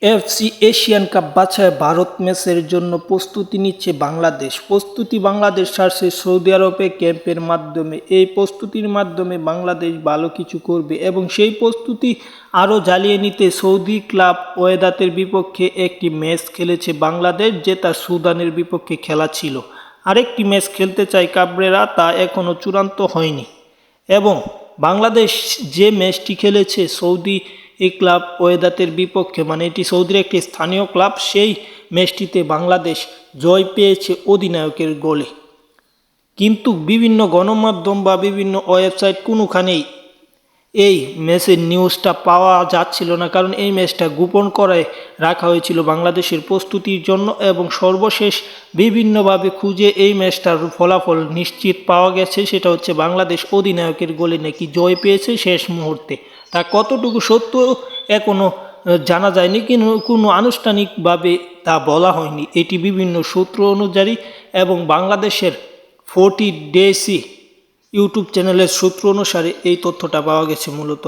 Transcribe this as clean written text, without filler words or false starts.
FC Asian cup বাছাই ভারত ম্যাচের জন্য প্রস্তুতি নিচ্ছে বাংলাদেশ। বাংলাদেশ ছাড়ছে সৌদি আরবে ক্যাম্পের মাধ্যমে। এই প্রস্তুতির মাধ্যমে বাংলাদেশ ভালো কিছু করবে এবং সেই প্রস্তুতি আরও জ্বালিয়ে নিতে সৌদি ক্লাব ওয়েদাতের বিপক্ষে একটি ম্যাচ খেলেছে বাংলাদেশ, যেটা সুদানের বিপক্ষে খেলা ছিল। আরেকটি ম্যাচ খেলতে চায় কাবরেরা, তা এখনও চূড়ান্ত হয়নি। এবং বাংলাদেশ যে ম্যাচটি খেলেছে সৌদি ক্লাব ওয়েদাতের বিপক্ষে, মানে এটি সৌদির একটি স্থানীয় ক্লাব, সেই ম্যাচটিতে বাংলাদেশ জয় পেয়েছে অধিনায়কের গোলে। কিন্তু বিভিন্ন গণমাধ্যম বা বিভিন্ন ওয়েবসাইট কোনোখানেই এই ম্যাচের নিউজটা পাওয়া যাচ্ছিল না, কারণ এই ম্যাচটা গোপন করে রাখা হয়েছিল বাংলাদেশের প্রস্তুতির জন্য। এবং সর্বশেষ বিভিন্নভাবে খুঁজে এই ম্যাচটার ফলাফল নিশ্চিত পাওয়া গেছে, সেটা হচ্ছে বাংলাদেশ অধিনায়কের গোলে নাকি জয় পেয়েছে শেষ মুহূর্তে। তা কতটুকু সত্য এখনও জানা যায়নি, কিন্তু কোনো আনুষ্ঠানিকভাবে তা বলা হয়নি। এটি বিভিন্ন সূত্র অনুযায়ী এবং বাংলাদেশের 40 ডেসি ইউটিউব চ্যানেলের সূত্র অনুসারে এই তথ্যটা পাওয়া গেছে মূলত।